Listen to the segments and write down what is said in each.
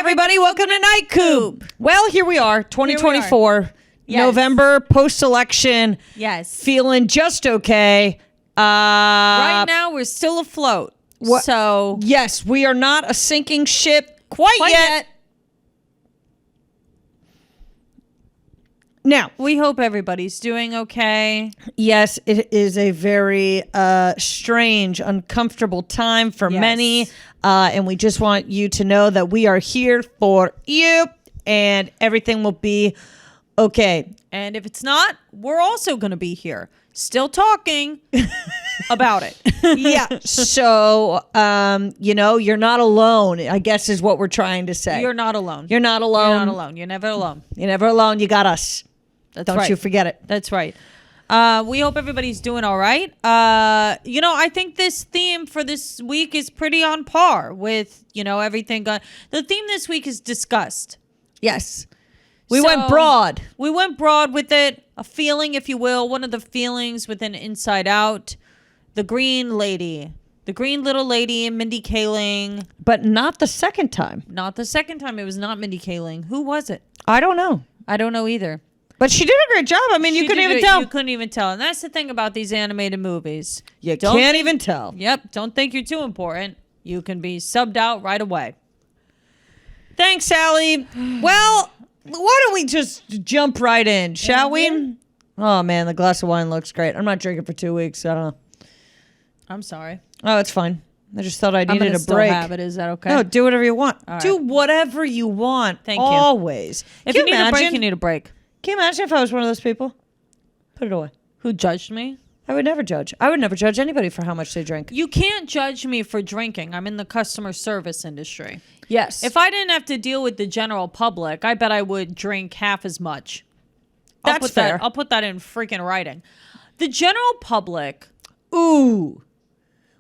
everybody. Welcome to NIGHTCOOP. Well, here we are, 2024, Yes. November, post-election. Yes. Feeling just okay. Right now, we're still afloat. So, Yes, we are not a sinking ship quite yet. Now, we hope everybody's doing okay. yes, it is a very strange, uncomfortable time for many. And we just want you to know that we are here for you and everything will be okay. And if it's not, we're also going to be here, still talking about it. Yeah. So, you're not alone, I guess is what we're trying to say. You're not alone. You're not alone. You're not alone. You're never alone. You're never alone. You got us. That's Don't right. you forget it. That's right. We hope everybody's doing all right. I think this theme for this week is pretty on par with, everything. The theme this week is disgust. Yes. We went broad. We went broad with it. A feeling, if you will. One of the feelings within Inside Out. The green lady. The green little lady, Mindy Kaling. But not the second time. Not the second time. It was not Mindy Kaling. Who was it? I don't know. I don't know either. But she did a great job. I mean, you couldn't even tell. You couldn't even tell. And that's the thing about these animated movies. You can't even tell. Yep. Don't think you're too important. You can be subbed out right away. Thanks, Sally. Well, why don't we just jump right in, shall we? Oh, man, the glass of wine looks great. I'm not drinking for 2 weeks. I don't know. I'm sorry. Oh, it's fine. I just thought I needed a still break. Have it. Is that okay? No, do whatever you want. All right. Do whatever you want. Thank you. Always. If you need a break, you need a break. Can you imagine if I was one of those people? Put it away. Who judged me? I would never judge. I would never judge anybody for how much they drink. You can't judge me for drinking. I'm in the customer service industry. Yes. If I didn't have to deal with the general public, I bet I would drink half as much. That's fair. I'll put that in freaking writing. The general public. Ooh.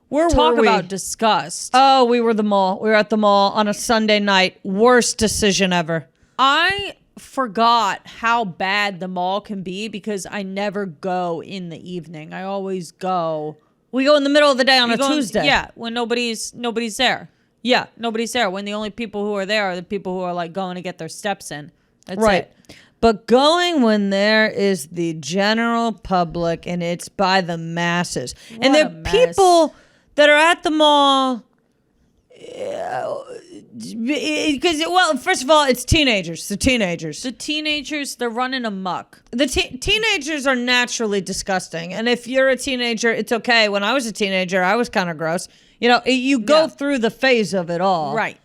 Where Talk were we? about disgust. Oh, we were at the mall. We were at the mall on a Sunday night. Worst decision ever. I forgot how bad the mall can be because I never go in the evening. I always go. We go in the middle of the day on a Tuesday. Yeah, when nobody's there. Yeah, nobody's there. When the only people who are there are the people who are like going to get their steps in. That's right. it. But going when there is the general public and it's by the masses. And the people that are at the mall, because, well, first of all, it's teenagers. The teenagers, they're running amok. The teenagers are naturally disgusting. And if you're a teenager, it's okay. When I was a teenager, I was kind of gross. You go through the phase of it all. Right.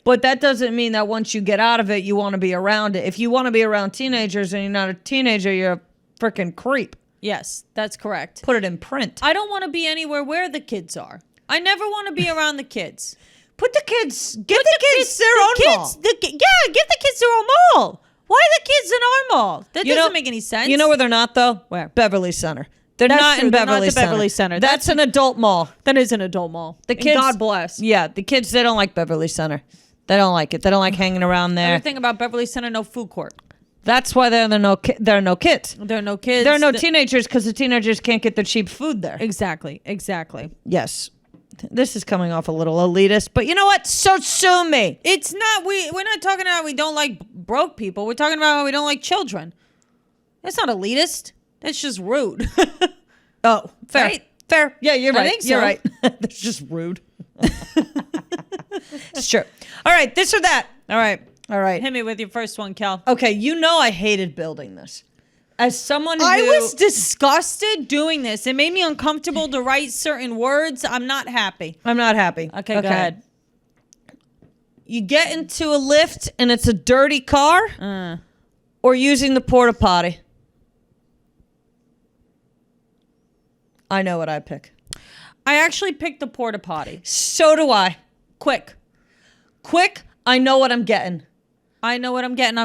But that doesn't mean that once you get out of it, you want to be around it. If you want to be around teenagers and you're not a teenager, you're a freaking creep. Yes, that's correct. Put it in print. I don't want to be anywhere where the kids are. I never want to be around the kids. Give the kids their own mall. Give the kids their own mall. Why the kids in our mall? That doesn't make any sense. You know where they're not, though? Where? Beverly Center. They're That's not true. in They're not Beverly the Center. Beverly Center. That's an adult mall. That is an adult mall. The kids, God bless. Yeah, the kids, they don't like Beverly Center. They don't like it. They don't like hanging around there. Everything about Beverly Center, no food court. That's why there are no kids. There are no kids. There are no teenagers because the teenagers can't get their cheap food there. Exactly. Yes. This is coming off a little elitist, but you know what? So sue me. It's not. We're not talking about how we don't like broke people. We're talking about how we don't like children. That's not elitist. That's just rude. Oh, fair. Right? Fair. Yeah, you're right. I think so. You're right. That's just rude. It's true. All right, this or that. All right. Hit me with your first one, Cal. Okay, I hated building this. As someone who... I was disgusted doing this. It made me uncomfortable to write certain words. I'm not happy. Okay, go ahead. You get into a lift and it's a dirty car or using the porta potty. I know what I pick. I actually picked the porta potty. So do I. Quick, I know what I'm getting. I'm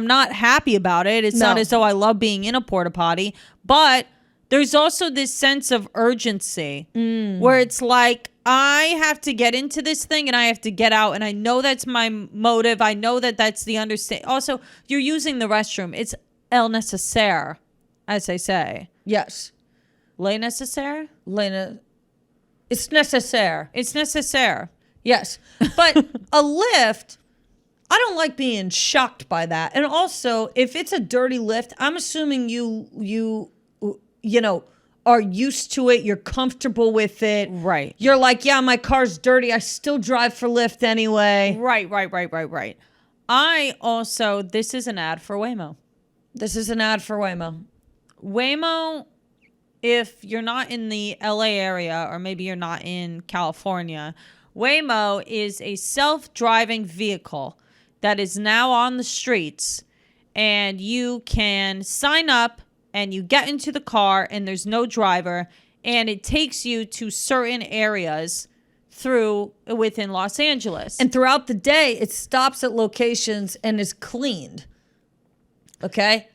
not happy about it. It's not as though I love being in a porta potty, but there's also this sense of urgency where it's like, I have to get into this thing and I have to get out. And I know that's my motive. I know that that's the understanding. Also, you're using the restroom. It's el necesaire, as they say. Yes. Le nécessaire? It's necessaire. It's necessaire. Yes. But a lift, I don't like being shocked by that. And also, if it's a dirty lift, I'm assuming you know, are used to it. You're comfortable with it. Right. You're like, yeah, my car's dirty. I still drive for Lyft anyway. Right. This is an ad for Waymo. This is an ad for Waymo. Waymo, if you're not in the LA area or maybe you're not in California, Waymo is a self-driving vehicle that is now on the streets, and you can sign up and you get into the car and there's no driver, and it takes you to certain areas within Los Angeles. And throughout the day, it stops at locations and is cleaned. Okay?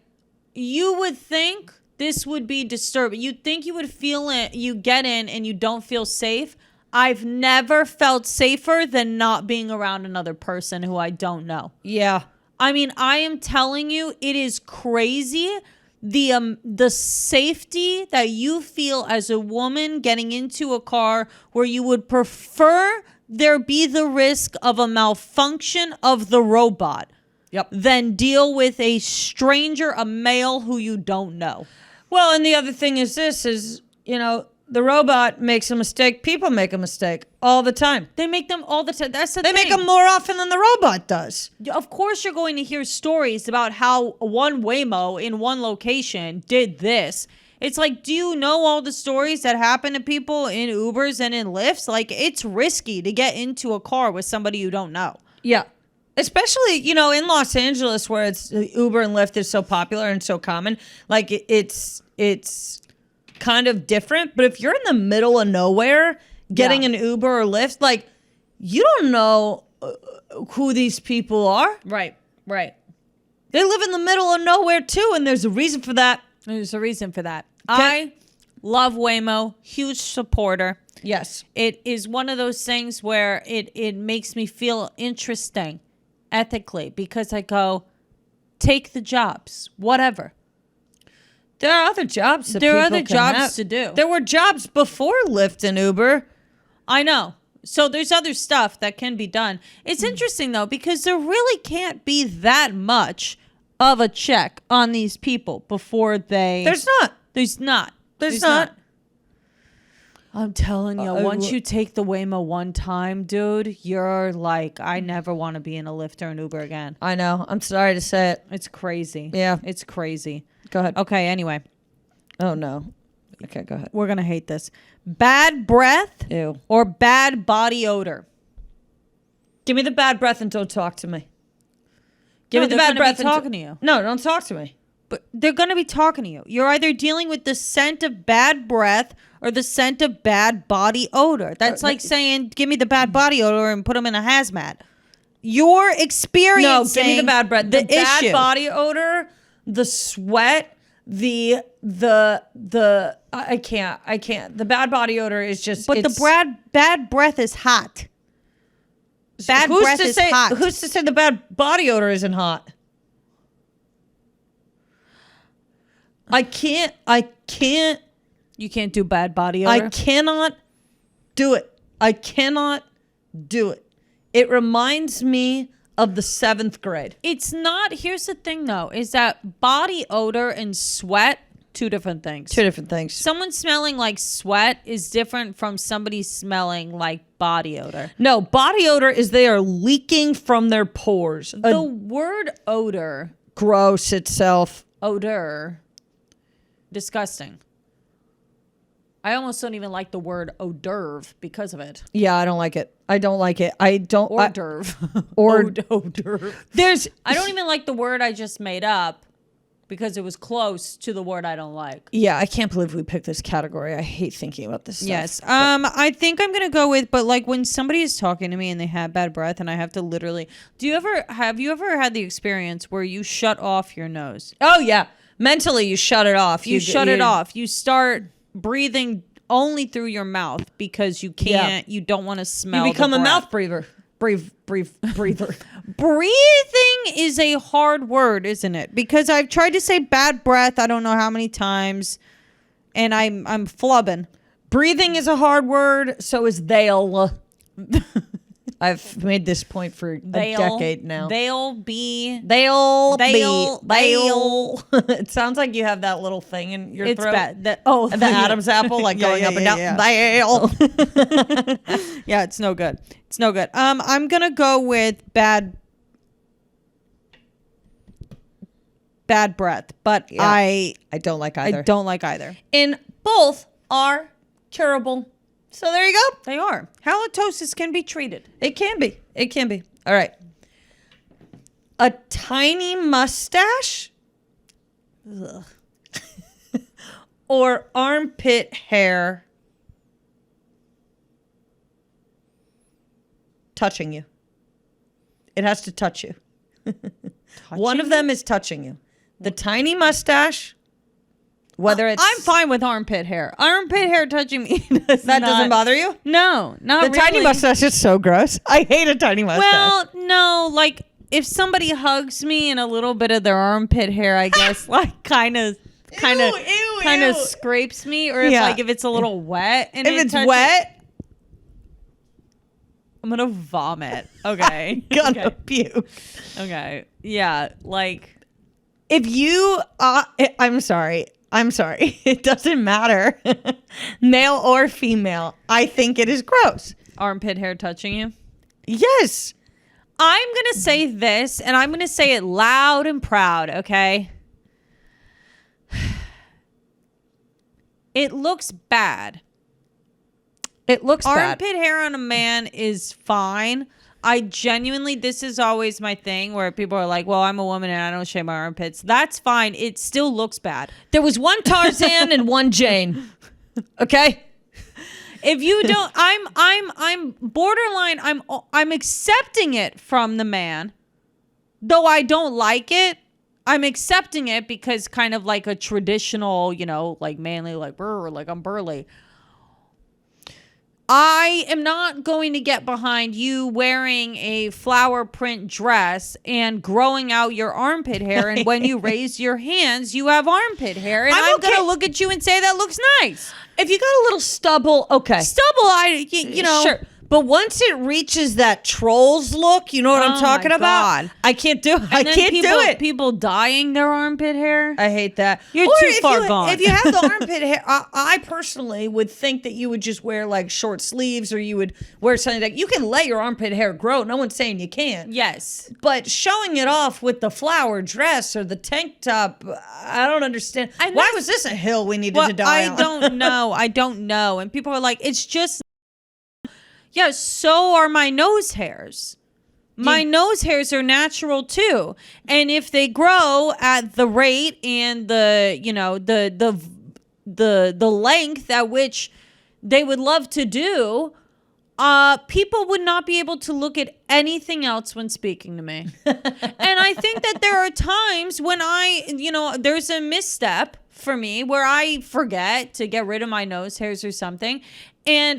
You would think this would be disturbing. You'd think you would feel it. You get in and you don't feel safe. I've never felt safer than not being around another person who I don't know. Yeah. I mean, I am telling you, it is crazy. The safety that you feel as a woman getting into a car where you would prefer there be the risk of a malfunction of the robot. Yep. Than deal with a stranger, a male who you don't know. Well, and the other thing is the robot makes a mistake. People make a mistake all the time. They make them all the time. That's the thing. They make them more often than the robot does. Of course, you're going to hear stories about how one Waymo in one location did this. It's like, do you know all the stories that happen to people in Ubers and in Lyfts? Like, it's risky to get into a car with somebody you don't know. Yeah. Especially, in Los Angeles where it's Uber and Lyft is so popular and so common. Like, it's kind of different. But if you're in the middle of nowhere getting an Uber or Lyft, like, you don't know who these people are. Right. They live in the middle of nowhere too, and there's a reason for that. Okay. I love Waymo. Huge supporter. Yes. It is one of those things where it makes me feel interesting ethically, because I go, take the jobs, whatever. There are other jobs that there are people other can jobs have. to do. There were jobs before Lyft and Uber. I know. So there's other stuff that can be done. It's interesting though, because there really can't be that much of a check on these people before they. There's not. There's not. I'm telling you, once you take the Waymo one time, dude, you're like, I never want to be in a Lyft or an Uber again. I know. I'm sorry to say it. It's crazy. Yeah. It's crazy. Go ahead. Okay, anyway. Oh, no. Okay, go ahead. We're going to hate this. Bad breath. Ew. Or bad body odor. Give me the bad breath and don't talk to me. Give me the bad breath. Talking to you. No, don't talk to me. But they're going to be talking to you. You're either dealing with the scent of bad breath or the scent of bad body odor. That's like saying, give me the bad body odor and put them in a hazmat. You're experiencing No, give me the bad breath. The bad issue. body odor, the sweat, I can't. The bad body odor is just. But the bad breath is hot. Bad breath is hot. Who's to say the bad body odor isn't hot? I can't. You can't do bad body odor? I cannot do it. I cannot do it. It reminds me of the 7th grade. It's not. Here's the thing, though, is that body odor and sweat, two different things. Two different things. Someone smelling like sweat is different from somebody smelling like body odor. No, body odor is they are leaking from their pores. The word odor. Gross itself. Odor. Disgusting. I almost don't even like the word hors d'oeuvre because of it. Yeah, I don't like it. I don't like it. I don't. Hors d'oeuvre. Hors d'oeuvre. I don't even like the word I just made up because it was close to the word I don't like. Yeah, I can't believe we picked this category. I hate thinking about this stuff. Yes. I think I'm gonna go with, but like when somebody is talking to me and they have bad breath and I have to literally. Have you ever had the experience where you shut off your nose? Oh yeah. Mentally, you shut it off. You shut it off. You start breathing only through your mouth because you can't. Yeah. You don't want to smell. You become a mouth breather. Breather. Breathing is a hard word, isn't it? Because I've tried to say bad breath. I don't know how many times, and I'm flubbing. Breathing is a hard word. So is they'll. I've made this point for a decade now. They'll be. It sounds like you have that little thing in your throat. It's bad. The Adam's apple, like going up and down. They'll. Yeah, it's no good. It's no good. I'm gonna go with bad breath, but Yeah. I don't like either. I don't like either. And both are curable. So there you go. They are. Halitosis can be treated. It can be. It can be. All right. A tiny mustache ugh, or armpit hair touching you. It has to touch you. One of them is touching you. The tiny mustache, whether it's... I'm fine with armpit hair. Armpit hair touching me doesn't bother you? No, not The really. tiny mustache is so gross. I hate a tiny mustache. Well, no, like if somebody hugs me and a little bit of their armpit hair, I guess, like kind of scrapes me, or if it's a little wet and if it's wet, I'm gonna vomit. Okay, I'm gonna puke. Okay, yeah, like if you, I'm sorry. It doesn't matter, male or female. I think it is gross. Armpit hair touching you. Yes. I'm going to say this, and I'm going to say it loud and proud, okay? It looks bad. It looks bad. Armpit hair on a man is fine. I genuinely, this is always my thing where people are like, well, I'm a woman and I don't shave my armpits. That's fine. It still looks bad. There was one Tarzan and one Jane. Okay? If you don't, I'm borderline. I'm accepting it from the man, though I don't like it. I'm accepting it because kind of like a traditional, like manly, like I'm burly. I am not going to get behind you wearing a flower print dress and growing out your armpit hair. And when you raise your hands, you have armpit hair. And I'm going to look at you and say, that looks nice. If you got a little stubble, okay. Stubble, Sure. But once it reaches that trolls look, you know what I'm talking about? God. I can't do it. I can't do it. People dyeing their armpit hair. I hate that. You're too far gone. If you have the armpit hair, I personally would think that you would just wear like short sleeves, or you would wear something like, you can let your armpit hair grow. No one's saying you can't. Yes. But showing it off with the flower dress or the tank top, I don't understand. Why was this a hill we needed to die on? I don't know. And people are like, it's just... Yeah, so are my nose hairs. My nose hairs are natural too. And if they grow at the rate and the length at which they would love to do, people would not be able to look at anything else when speaking to me. And I think that there are times when there's a misstep for me where I forget to get rid of my nose hairs or something.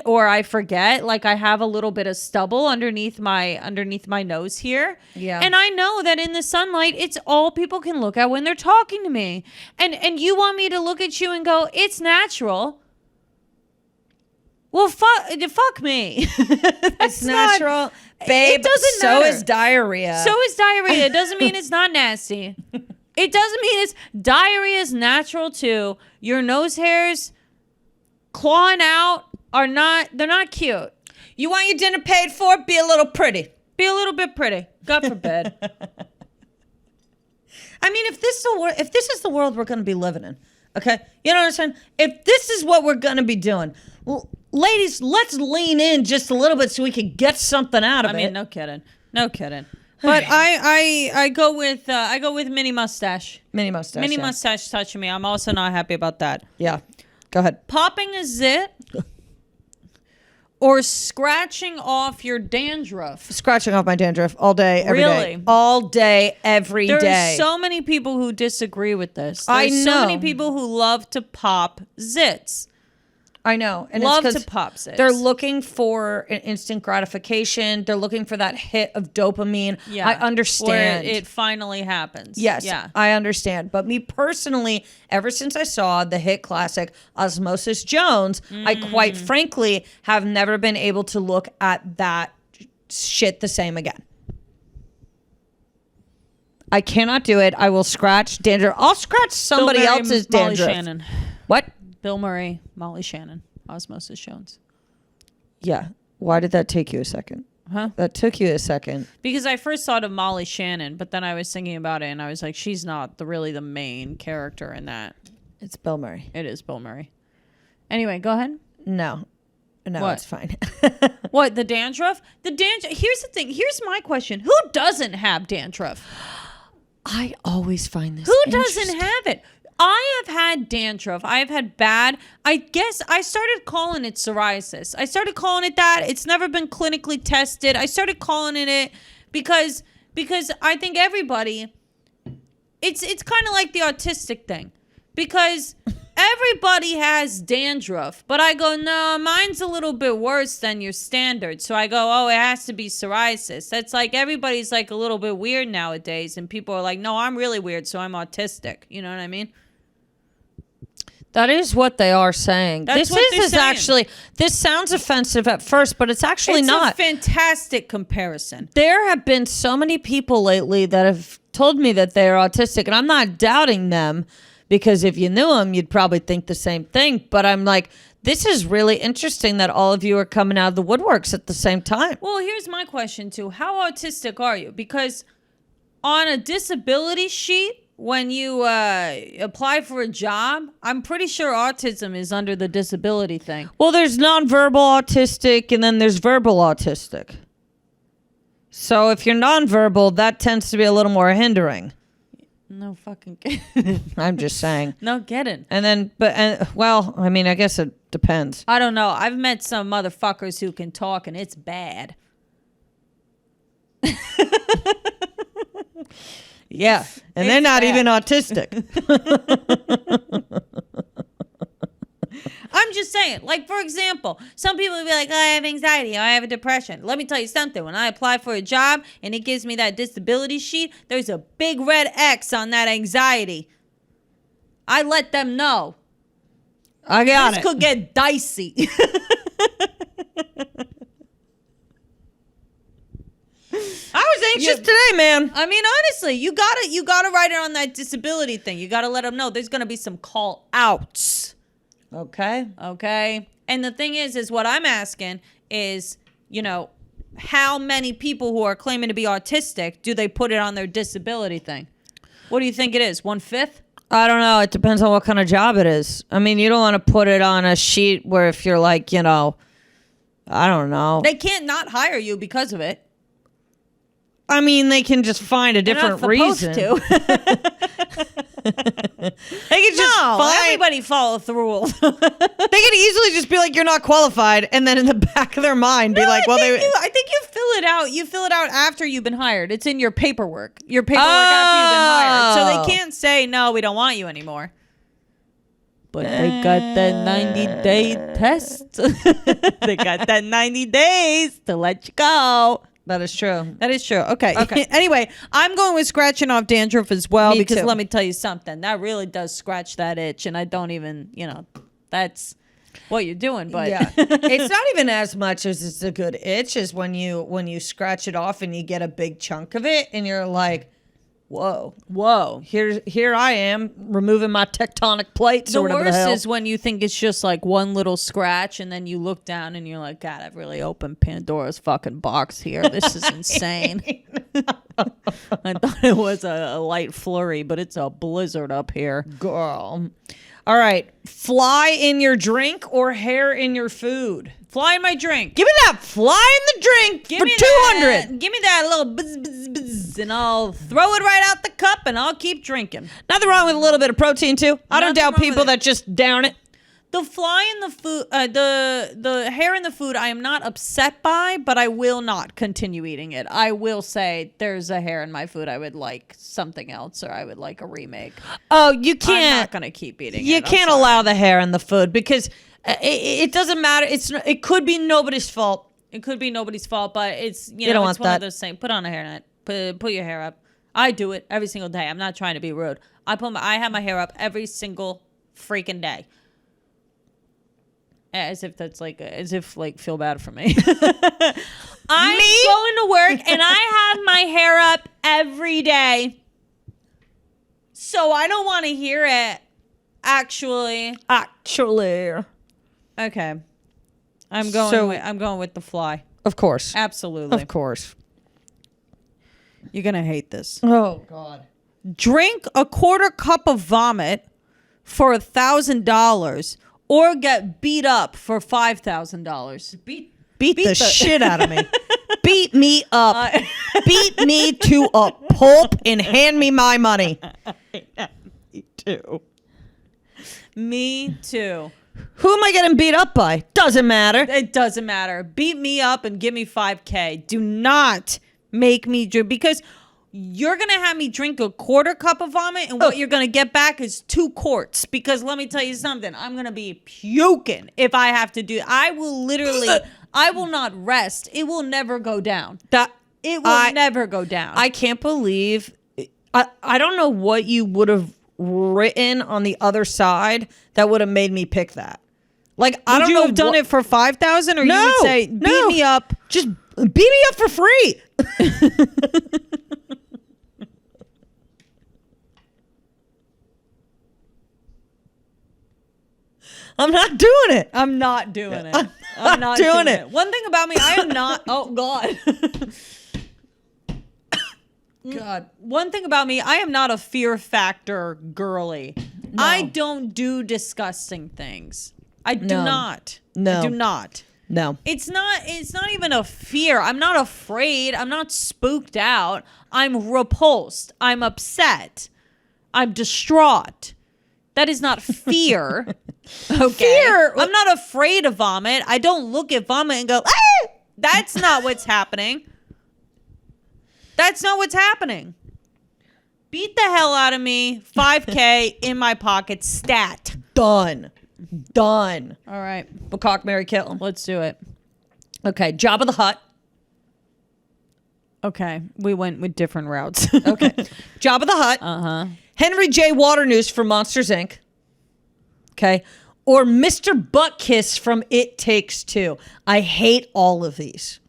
Or I forget, like I have a little bit of stubble underneath my nose here. Yeah. And I know that in the sunlight, it's all people can look at when they're talking to me. And you want me to look at you and go, it's natural. Well, fuck me. It's natural. Babe, it doesn't so matter. is diarrhea. So is diarrhea. It doesn't mean it's not nasty. It doesn't mean diarrhea is natural too. Your nose hairs clawing out they're not cute. You want your dinner paid for? Be a little pretty. Be a little bit pretty. God forbid. I mean, if this is the world we're going to be living in, okay? You know what I'm saying? If this is what we're going to be doing, ladies, let's lean in just a little bit so we can get something out of it. I mean, no kidding. But I go with mini mustache. Mini mustache. Mini mustache touching me. I'm also not happy about that. Yeah. Go ahead. Popping a zit or scratching off your dandruff. Scratching off my dandruff all day, every day. Really? All day, every day. There's so many people who disagree with this. I There's know. so many people who love to pop zits. I know. And Love it's to 'cause pop zits. they're looking for an instant gratification. They're looking for that hit of dopamine. Yeah. I understand. Where it finally happens. Yes, Yeah. I understand. But me personally, ever since I saw the hit classic Osmosis Jones, I quite frankly have never been able to look at that shit the same again. I cannot do it. I will scratch dandruff. I'll scratch somebody Bill Murray, else's Molly dandruff. Shannon. What? Bill Murray, Molly Shannon, osmosis Jones. Yeah. Why did that take you a second? Huh? That took you a second. Because I first thought of Molly Shannon, but then I was thinking about it and I was like, she's not really the main character in that. It's Bill Murray. It is Bill Murray. Anyway, go ahead. No, What? it's fine. What, the dandruff? Here's the thing. Here's my question. Who doesn't have dandruff? I always find this Who doesn't have it? I have had dandruff. I have had bad. I guess I started calling it psoriasis. I started calling it that. It's never been clinically tested. I started calling it because I think everybody, it's kind of like the autistic thing. Because everybody has dandruff, but I go, no, mine's a little bit worse than your standard. So I go, oh, it has to be psoriasis. That's like everybody's like a little bit weird nowadays, and people are like, no, I'm really weird, so I'm autistic. You know what I mean? That is what they are saying. That's what they're saying. Actually, this sounds offensive at first, but it's actually not. It's a fantastic comparison. There have been so many people lately that have told me that they're autistic, and I'm not doubting them, because if you knew them, you'd probably think the same thing. But I'm like, this is really interesting that all of you are coming out of the woodworks at the same time. Well, here's my question, too. How autistic are you? Because on a disability sheet, when you apply for a job, I'm pretty sure autism is under the disability thing. Well, there's nonverbal autistic, and then there's verbal autistic. So if you're nonverbal, that tends to be a little more hindering. No fucking kidding. I'm just saying. No kidding. And then, well, I mean, I guess it depends. I don't know. I've met some motherfuckers who can talk, and it's bad. Yeah, and they're not even autistic. I'm just saying, like, for example, some people will be like, oh, I have anxiety, or I have a depression. Let me tell you something. When I apply for a job and it gives me that disability sheet, there's a big red X on that anxiety. I let them know. I got This it. could get dicey. I was anxious today, man. I mean, honestly, you gotta write it on that disability thing. You gotta let them know there's gonna be some call outs. Okay. And the thing is what I'm asking is, how many people who are claiming to be autistic do they put it on their disability thing? What do you think it is? 1/5? I don't know. It depends on what kind of job it is. I mean, you don't want to put it on a sheet where if you're like, I don't know. They can't not hire you because of it. I mean, they can just find a different reason. To. They can just everybody follow the rules. They could easily just be like, you're not qualified, and then in the back of their mind be like, well, I think you fill it out. You fill it out after you've been hired. It's in your paperwork. Your paperwork after you've been hired. So they can't say, no, we don't want you anymore. But they got that 90-day test. They got that 90 days to let you go. That is true. That is true. Okay. Anyway, I'm going with scratching off dandruff as well. Me because too. let me tell you something. That really does scratch that itch. And I don't even, that's what you're doing. But yeah, it's not even as much as it's a good itch as when you scratch it off and you get a big chunk of it and you're like, whoa, here I am removing my tectonic plates. The or whatever worst the hell. is when you think it's just like one little scratch and then you look down and you're like, God, I've really opened Pandora's fucking box here. This is insane. I thought it was a light flurry, but it's a blizzard up here. Girl. All right. Fly in your drink or hair in your food? Fly in my drink. Give me that fly in the drink for 200. Give me that little buzz, buzz, buzz, and I'll throw it right out the cup and I'll keep drinking. Nothing wrong with a little bit of protein too. I don't doubt people that just down it. The fly in the food, the hair in the food, I am not upset by, but I will not continue eating it. I will say there's a hair in my food. I would like something else, or I would like a remake. Oh, you can't. I'm not gonna keep eating it. You can't allow the hair in the food because it doesn't matter. It could be nobody's fault. It could be nobody's fault, but it's don't it's want one that. of those things. Put on a hairnet. Put your hair up. I do it every single day. I'm not trying to be rude. I have my hair up every single freaking day. As if feel bad for me. I'm going to work and I have my hair up every day. So I don't want to hear it. Actually. Okay. I'm going with the fly. Of course. Absolutely. Of course. You're going to hate this. Oh, God. Drink a quarter cup of vomit for $1,000 or get beat up for $5,000. Beat the shit out of me. Beat me up. Beat me to a pulp and hand me my money. Me too. Me too. Who am I getting beat up by? Doesn't matter. It doesn't matter. Beat me up and give me $5,000. Do not make me drink, because you're going to have me drink a quarter cup of vomit and what you're going to get back is 2 quarts. Because let me tell you something. I'm going to be puking if I have to do. I will literally, I will not rest. It will never go down. It will never go down. I can't believe, I don't know what you would have written on the other side that would have made me pick that. Like, I don't know. Would you have done it for $5,000 or you would say, beat me up? Just beat me up for free. I'm not doing it. I'm not doing it. I'm not doing it. One thing about me, I am not. Oh, God. God. One thing about me, I am not a fear factor girly. No. I don't do disgusting things. I do not. No. I do not. No. It's not even a fear. I'm not afraid. I'm not spooked out. I'm repulsed. I'm upset. I'm distraught. That is not fear. Okay. Fear. I'm not afraid of vomit. I don't look at vomit and go, ah! That's not what's happening. That's not what's happening. Beat the hell out of me. $5,000 in my pocket. Stat. Done. All right. Macaque, marry, kill. Let's do it. Okay. Jabba the Hutt. Okay. We went with different routes. Okay. Jabba the Hutt. Uh-huh. Henry J. Waternoose from Monsters, Inc. Okay. Or Mr. Buttkiss from It Takes Two. I hate all of these.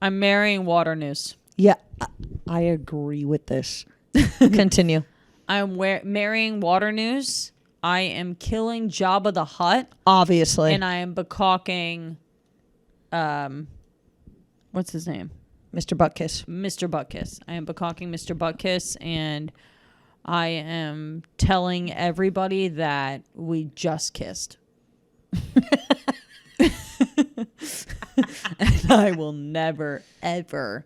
I'm marrying Waternoose. Yeah, I agree with this. Continue. I'm marrying Waternoose. I am killing Jabba the Hutt. Obviously. And I am becocking, what's his name? Mr. Buttkiss. Mr. Buttkiss. I am becocking Mr. Buttkiss, and I am telling everybody that we just kissed. And I will never, ever.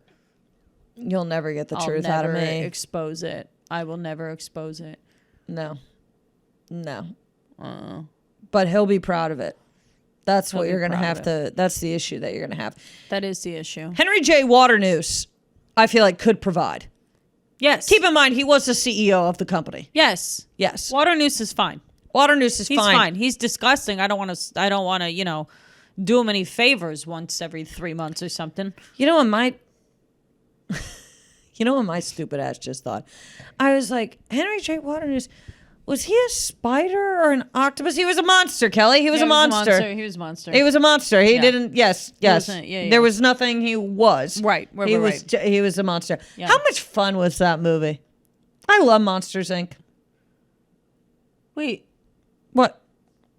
You'll never get the truth out of me. Expose it. I will never expose it. No. But he'll be proud of it. That's what you're going to have to. That's the issue that you're going to have. That is the issue. Henry J. Waternoose, I feel like, could provide. Yes. Keep in mind, he was the CEO of the company. Yes. Waternoose is fine. He's fine. He's disgusting. I don't want to, do him any favors once every 3 months or something. You know what my stupid ass just thought? I was like, Henry J. Waternoose, was he a spider or an octopus? He was a monster, Kelly. He was a monster. He was a monster. He was a monster. He didn't. Yes. There was nothing. He was. Right. He was a monster. Yeah. How much fun was that movie? I love Monsters, Inc. Wait. What?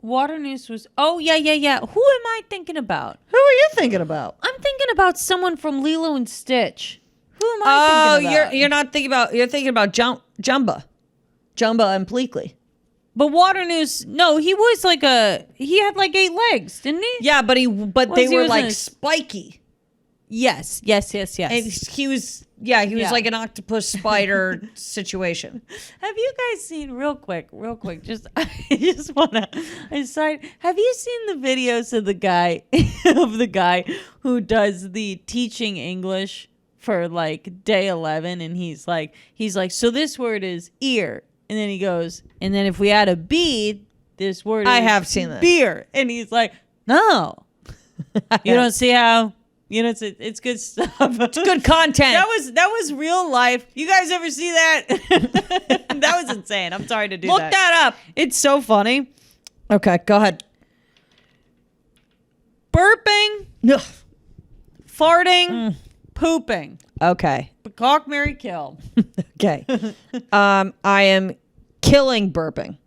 Waternoose was. Oh yeah. Who am I thinking about? Who are you thinking about? I'm thinking about someone from Lilo and Stitch. Who am I thinking about? You're not thinking about. You're thinking about Jumba and Pleakley. But Waternoose, no, he was he had like 8 legs, didn't he? Yeah, but they were like spiky. Yes. And he was like an octopus spider situation. Have you guys seen real quick, just I just wanna aside, have you seen the videos of the guy who does the teaching English for like day 11, and he's like, so this word is ear, and then he goes, and then if we add a B, this word I is have seen this. beer, and he's like, no. You don't see how it's good stuff. It's good content. That was real life. You guys ever see that? That was insane. I'm sorry to do that. Look that up. It's so funny. Okay, go ahead. burping, Ugh. farting, pooping. Okay. Cock, marry, kill. Okay. I am killing burping.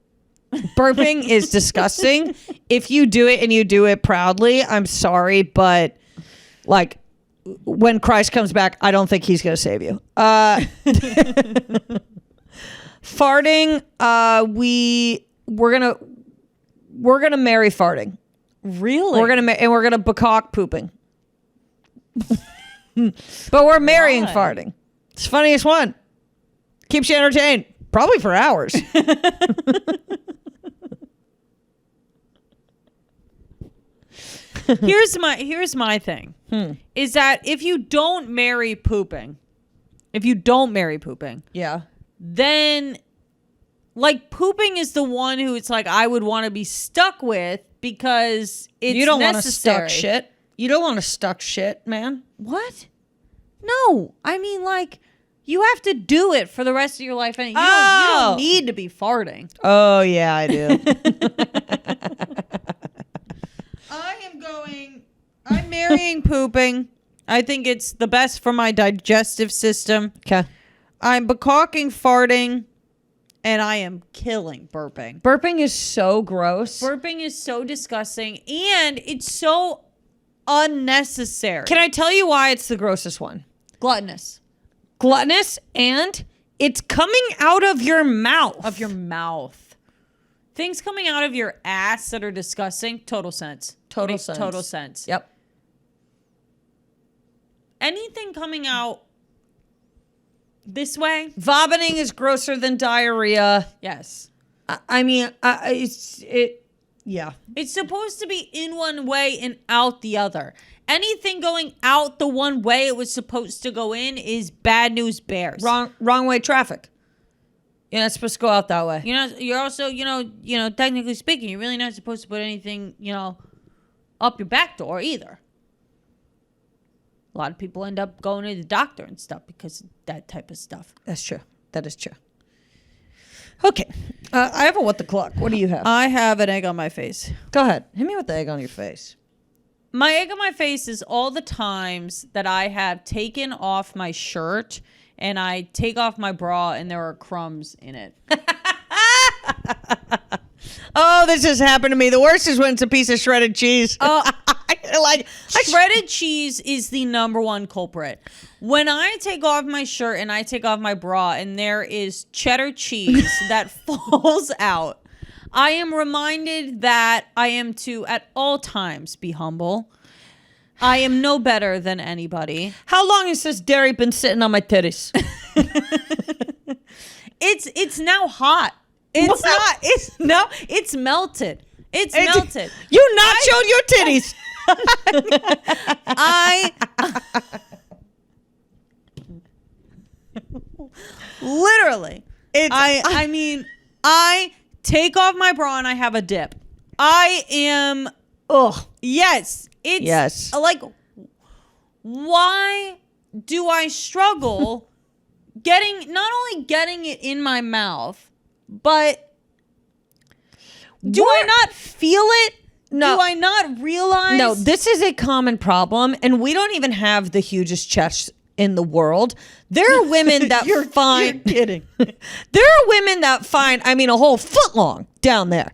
Burping is disgusting. If you do it and you do it proudly, I'm sorry, but like when Christ comes back, I don't think he's going to save you. Farting, we're gonna marry farting. Really? We're gonna becock pooping. But we're marrying Why? farting. It's the funniest one. Keeps you entertained, probably for hours. Here's my thing. Is that if you don't marry pooping, Yeah. then like pooping is the one who it's like I would want to be stuck with because it's You don't want to necessary. stuck shit. You don't want to stuck shit, man. What? No, I mean like you have to do it for the rest of your life, and you don't need to be farting. Oh yeah, I do. I'm marrying pooping. I think it's the best for my digestive system. Okay. I'm becocking farting, and I am killing burping. Burping is so gross. Burping is so disgusting, and it's so unnecessary. Can I tell you why it's the grossest one? Gluttonous. Gluttonous, and it's coming out of your mouth. Of your mouth. Things coming out of your ass that are disgusting. Total sense. Makes total sense. Yep. Anything coming out this way? Vomiting is grosser than diarrhea. Yes. I mean, yeah. It's supposed to be in one way and out the other. Anything going out the one way it was supposed to go in is bad news bears. Wrong way traffic. You're not supposed to go out that way. You're also, technically speaking, you're really not supposed to put anything, up your back door either. A lot of people end up going to the doctor and stuff because of that type of stuff. That's true. That is true. Okay. I have a what the clock. What do you have? I have an egg on my face. Go ahead. Hit me with the egg on your face. My egg on my face is all the times that I have taken off my shirt and I take off my bra and there are crumbs in it. Oh, this has happened to me. The worst is when it's a piece of shredded cheese. Oh, shredded cheese is the number one culprit. When I take off my shirt and I take off my bra and there is cheddar cheese that falls out, I am reminded that I am to at all times be humble. I am no better than anybody. How long has this dairy been sitting on my titties? It's now hot. It's not. It's melted. It's melted. You nachoed your titties. Literally. I take off my bra and I have a dip. I am. Ugh. Yes. It's like, why do I struggle not only getting it in my mouth, but do I not feel it? No. Do I not realize? No, this is a common problem, and we don't even have the hugest chests in the world. There are women that find... You're kidding. There are women that find, a whole foot long down there.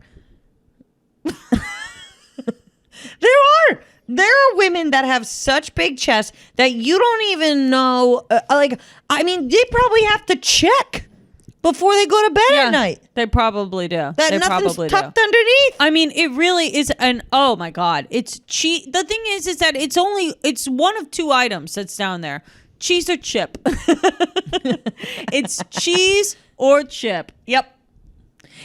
There are women that have such big chests that you don't even know. They probably have to check before they go to bed at night. They probably do. That they nothing's probably tucked do. underneath. I mean, it really is oh my God. It's cheese. The thing is that it's one of two items that's down there. Cheese or chip. It's cheese or chip. Yep.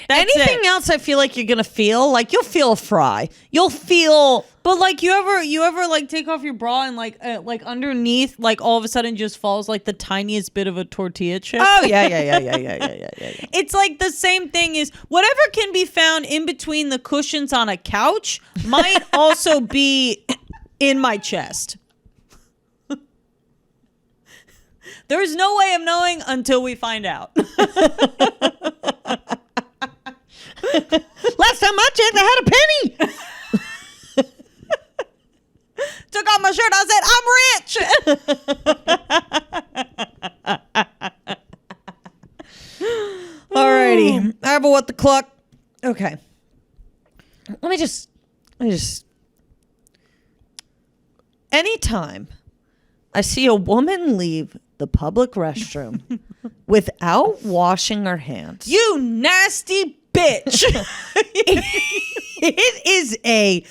That's Anything else I feel like you're going to feel, like you'll feel a fry. You'll feel... But like you ever like take off your bra and like underneath like all of a sudden just falls like the tiniest bit of a tortilla chip? Oh, yeah. It's like the same thing is whatever can be found in between the cushions on a couch might also be in my chest. There's no way of knowing until we find out. Last time I checked, I had a penny. However, what the clock. Okay. Let me just. Anytime I see a woman leave the public restroom without washing her hands, You nasty bitch. it is a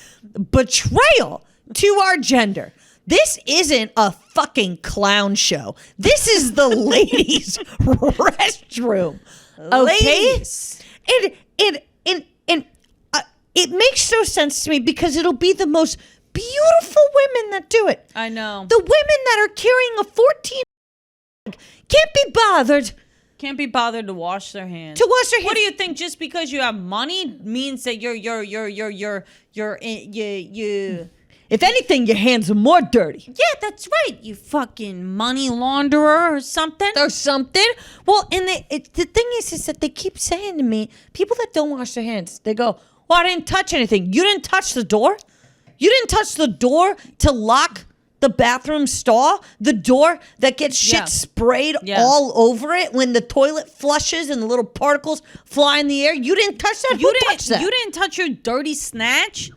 betrayal to our gender. This isn't a fucking clown show. This is the ladies' restroom. Okay? Ladies. It makes no sense to me because it'll be the most beautiful women that do it. I know. The women that are carrying a 14 can't be bothered Can't be bothered to wash their hands. to wash their hands. What do you think? Just because you have money means that you're If anything, your hands are more dirty. Yeah, that's right. You fucking money launderer or something. Or something. Well, and the thing is that they keep saying to me, people that don't wash their hands, they go, well, I didn't touch anything. You didn't touch the door? You didn't touch the door to lock the bathroom stall? The door that gets shit sprayed all over it when the toilet flushes and the little particles fly in the air? You didn't touch that? Who touched that? You didn't touch your dirty snatch?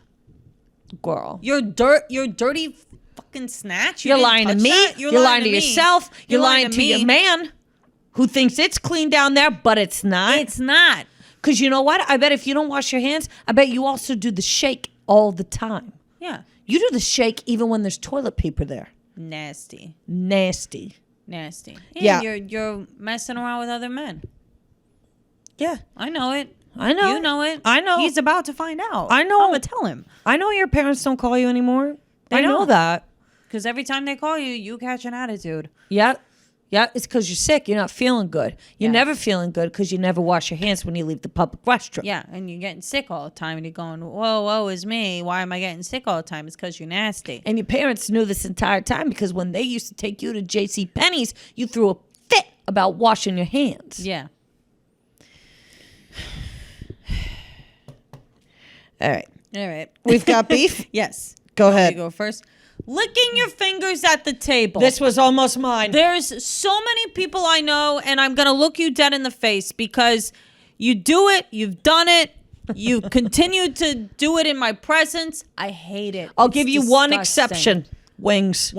Girl. Your dirty fucking snatch? You're lying to me. You're lying to yourself. You're lying to your man who thinks it's clean down there, but it's not. It's not. Because you know what? I bet if you don't wash your hands, I bet you also do the shake all the time. Yeah. You do the shake even when there's toilet paper there. Nasty. Nasty. Yeah. You're messing around with other men. Yeah. I know it. I know. You know it. I know. He's about to find out. I know. I'm going to tell him. I know your parents don't call you anymore. They I know don't. that. Because every time they call you, you catch an attitude. Yeah. Yeah, it's because you're sick. You're not feeling good. You're Yeah. never feeling good because you never wash your hands when you leave the public restroom. Yeah, and you're getting sick all the time, and you're going, whoa, woe is me. Why am I getting sick all the time? It's because you're nasty. And your parents knew this entire time because when they used to take you to J.C. Penney's, you threw a fit about washing your hands. Yeah. All right. All right. We've got beef? Yes. Go ahead. You go first. Licking your fingers at the table. This was almost mine. There's so many people I know, and I'm going to look you dead in the face because you do it. You've done it. You continue to do it in my presence. I hate it. I'll It's give you one disgusting. exception. Wings.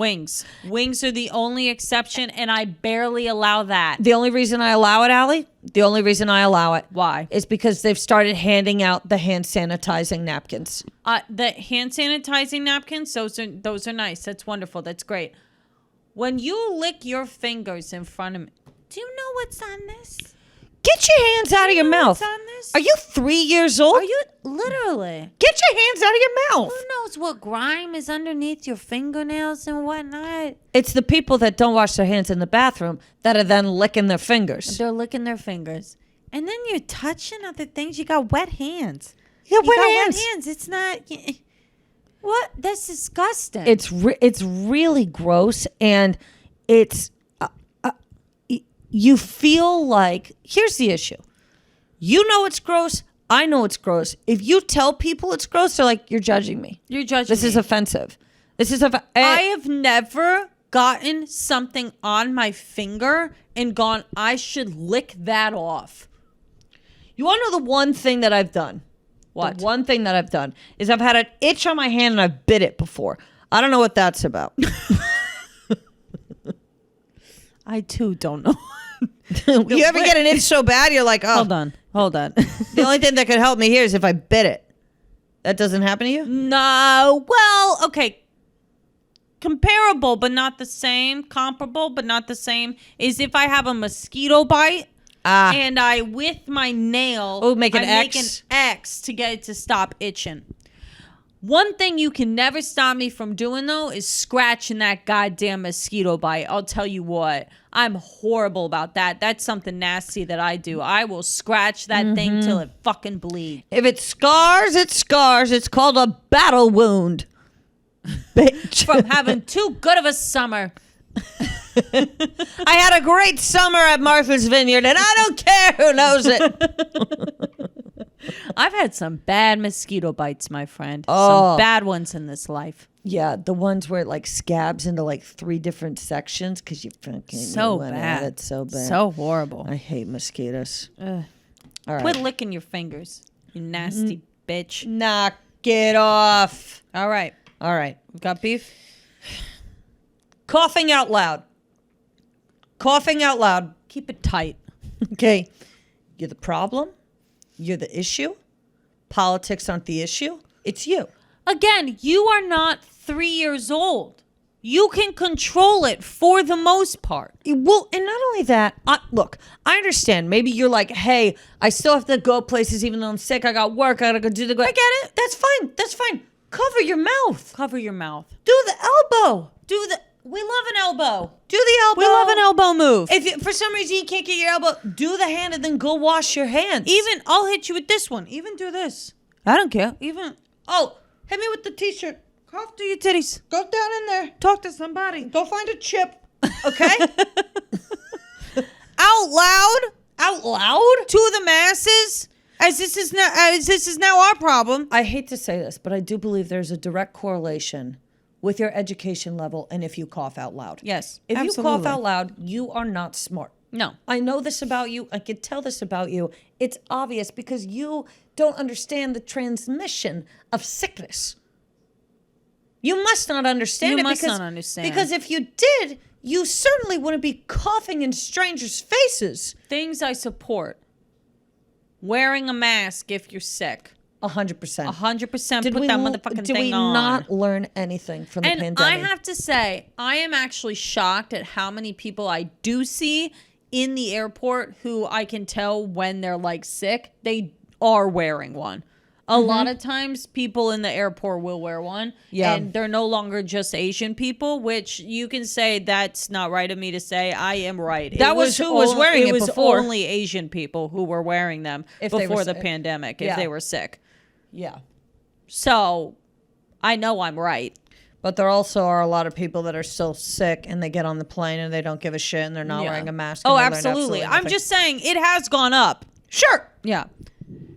Wings are the only exception, and I barely allow that. The only reason I allow it, Allie, the only reason I allow it. Why? Is because they've started handing out the hand sanitizing napkins. The hand sanitizing napkins, those are nice. That's wonderful. That's great. When you lick your fingers in front of me, do you know what's on this? Get your hands out of your mouth. What's on this? Are you 3 years old? Are you literally? Get your hands out of your mouth. Who knows what grime is underneath your fingernails and whatnot? It's the people that don't wash their hands in the bathroom that are then licking their fingers. They're licking their fingers. And then you're touching other things. You got wet hands. You got wet got hands. wet hands. It's not... What? That's disgusting. It's really gross, and it's you feel like, here's the issue. You know it's gross. I know it's gross. If you tell people it's gross, they're like, you're judging me. You're judging This me. is offensive. This is I have never gotten something on my finger and gone, I should lick that off. You want to know the one thing that I've done? What? The one thing that I've done is I've had an itch on my hand and I've bit it before. I don't know what that's about. I too don't know. You ever get an itch so bad you're like, oh. Hold on. The only thing that could help me here is if I bit it. That doesn't happen to you? No. Well, okay. Comparable, but not the same. Comparable, but not the same. Is if I have a mosquito bite and I, with my nail, make an I X. make an X to get it to stop itching. One thing you can never stop me from doing, though, is scratching that goddamn mosquito bite. I'll tell you what. I'm horrible about that. That's something nasty that I do. I will scratch that thing till it fucking bleeds. If it scars, it scars. It's called a battle wound. Bitch. From having too good of a summer. I had a great summer at Martha's Vineyard, and I don't care who knows it. I've had some bad mosquito bites, my friend. Oh. Some bad ones in this life. Yeah, the ones where it like scabs into like 3 different sections because you fucking So went bad. at it so bad. So horrible. I hate mosquitoes. All right. Quit licking your fingers, you nasty bitch. Knock it off. All right. Got beef? Coughing out loud. Coughing out loud. Keep it tight. Okay. You're the problem. You're the issue. Politics aren't the issue. It's you. Again, you are not 3 years old. You can control it for the most part. Well, and not only that, look, I understand. Maybe you're like, hey, I still have to go places even though I'm sick. I got work. I got to go do the... I get it. That's fine. That's fine. Cover your mouth. Cover your mouth. Do the elbow. We love an elbow. Do the elbow. We love an elbow move. If for some reason you can't get your elbow, do the hand and then go wash your hands. Even, I'll hit you with this one. Even do this. I don't care. Even, oh, hit me with the t-shirt. cough through your titties. Go down in there. Talk to somebody. Go find a chip. Okay? Out loud. Out loud? To the masses. As this is now our problem. I hate to say this, but I do believe there's a direct correlation with your education level and if you cough out loud. Yes, If absolutely. you cough out loud, you are not smart. No. I know this about you. I can tell this about you. It's obvious because you don't understand the transmission of sickness. You must not understand You it. must because, not understand. Because if you did, you certainly wouldn't be coughing in strangers' faces. Things I support. Wearing a mask if you're sick. 100%. 100% put that motherfucking thing on. Did we not learn anything from the pandemic? I have to say, I am actually shocked at how many people I do see in the airport who I can tell when they're like sick, they are wearing one. A lot of times people in the airport will wear one. Yeah. And they're no longer just Asian people, which you can say that's not right of me to say. I am right. That was who was wearing it before. It was only Asian people who were wearing them before the pandemic, if they were sick. Yeah. So I know I'm right. But there also are a lot of people that are still sick and they get on the plane and they don't give a shit and they're not wearing a mask. Oh, and they learn absolutely. I'm nothing. just saying it has gone up. Sure. Yeah.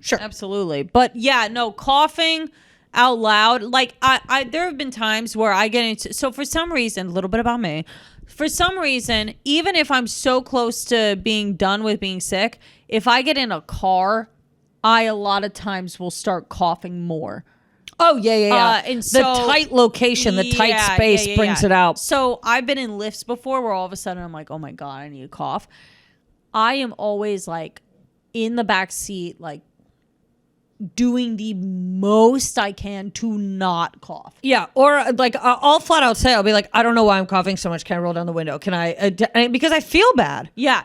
Sure. Absolutely. But yeah, no, coughing out loud. Like I there have been times where I get into, so for some reason, a little bit about me. For some reason, even if I'm so close to being done with being sick, if I get in a car, I a lot of times will start coughing more. Oh, yeah. And the so, tight location, the tight space brings it out. So I've been in lifts before where all of a sudden I'm like, oh my God, I need to cough. I am always like in the back seat, like doing the most I can to not cough. Yeah, or like I'll flat out say, I'll be like, I don't know why I'm coughing so much. Can I roll down the window? Can I? Because I feel bad. Yeah.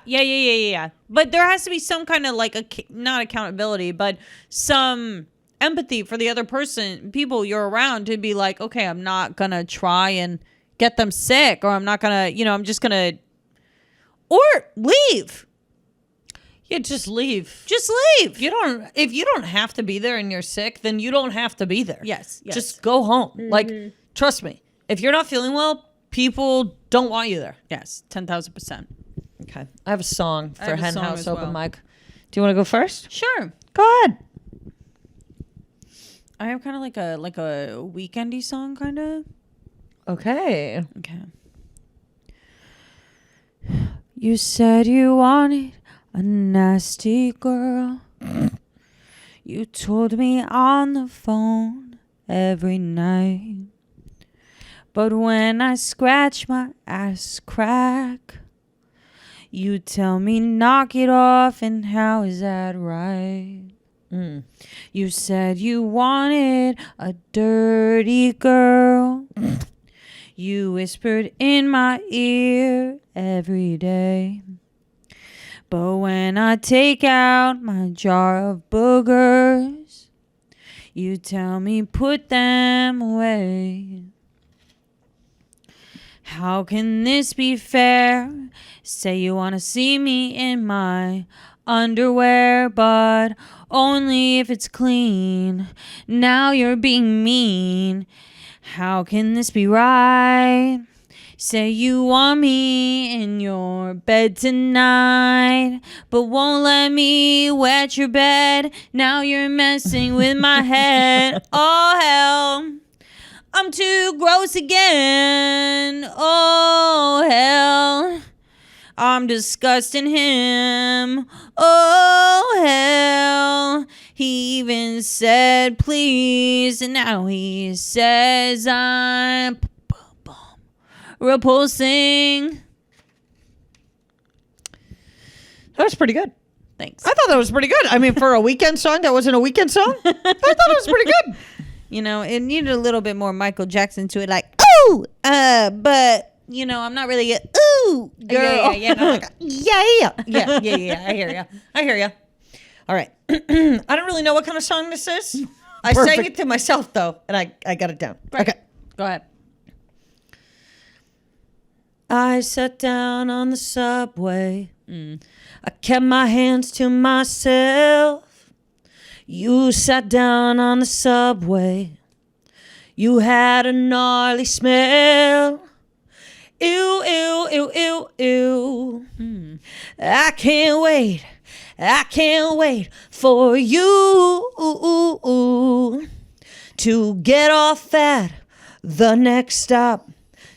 But there has to be some kind of like not accountability, but some empathy for the other person, people you're around, to be like, okay, I'm not gonna try and get them sick, or I'm not gonna, I'm just gonna, or leave. Yeah, just leave. Just leave. If you don't have to be there and you're sick, then you don't have to be there. Yes. Just go home. Like, trust me. If you're not feeling well, people don't want you there. Yes, 10,000%. Okay. I have a song for Hen House as Open well. Mic. Do you want to go first? Sure. Go ahead. I have kind of like a weekendy song, kind of. Okay. You said you wanted a nasty girl. You told me on the phone every night. But when I scratch my ass crack, you tell me knock it off, and how is that right? You said you wanted a dirty girl. You whispered in my ear every day. But when I take out my jar of boogers, you tell me put them away. How can this be fair? Say you want to see me in my underwear, but only if it's clean. Now you're being mean. How can this be right? Say you want me in your bed tonight, but won't let me wet your bed. Now you're messing with my head. Oh hell, I'm too gross again. Oh hell, I'm disgusting him. Oh, hell. He even said please, and now he says I'm repulsing. That was pretty good. Thanks. I thought that was pretty good. I mean, for a weekend song, that wasn't a weekend song. I thought it was pretty good. You know, it needed a little bit more Michael Jackson to it, like, ooh, but, you know, I'm not really a ooh girl. Yeah. No, like, yeah. I hear you. All right. I don't really know what kind of song this is. I sang it to myself, though, and I got it down. Right. Okay. Go ahead. I sat down on the subway. I kept my hands to myself. You sat down on the subway. You had a gnarly smell. Ew, ew, ew, ew, ew. I can't wait for you to get off at the next stop.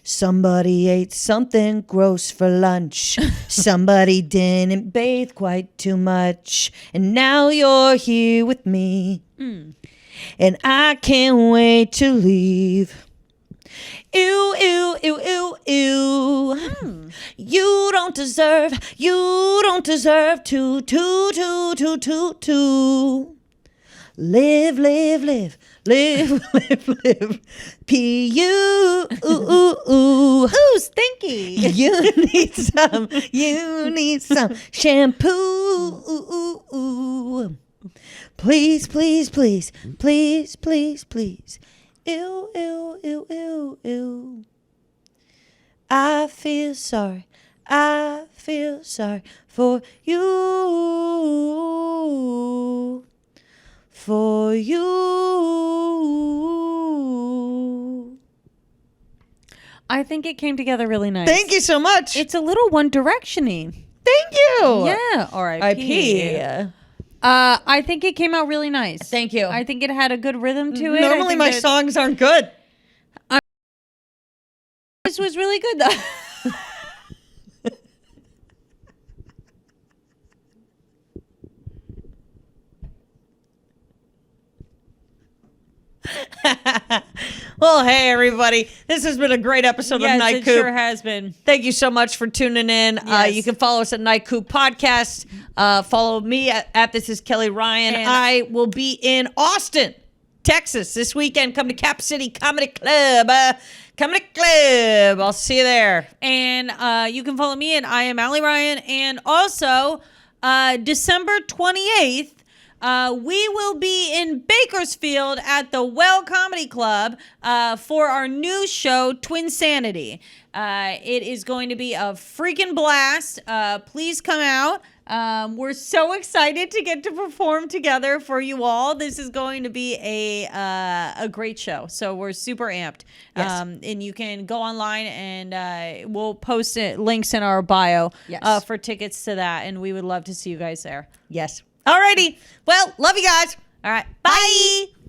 Somebody ate something gross for lunch. Somebody didn't bathe quite too much. And now you're here with me. And I can't wait to leave. Ew, ew, ew, ew, ew. You don't deserve to live. P-U. Ooh, stinky. You need some shampoo. Please. Ew, ew, ew, ew, ew. I feel sorry for you. For you. I think it came together really nice. Thank you so much. It's a little One Direction-y. Thank you. Yeah. R.I.P. I think it came out really nice. Thank you. I think it had a good rhythm to it. Normally my songs aren't good. This was really good though. Well, hey everybody, this has been a great episode of Night Coop. It sure has been. Thank you so much for tuning in. Yes. You can follow us at Night Coop Podcast. Follow me at This Is Kelly Ryan. And I will be in Austin, Texas this weekend. Come to Cap City Comedy Club. I'll see you there. And you can follow me at I am Allie Ryan. And also, December 28th, we will be in Bakersfield at the Well Comedy Club for our new show, Twin Sanity. It is going to be a freaking blast. Please come out. We're so excited to get to perform together for you all. This is going to be a great show. So we're super amped. Yes. And you can go online and we'll post links in our bio for tickets to that. And we would love to see you guys there. Yes. Alrighty. Well, love you guys. All right. Bye.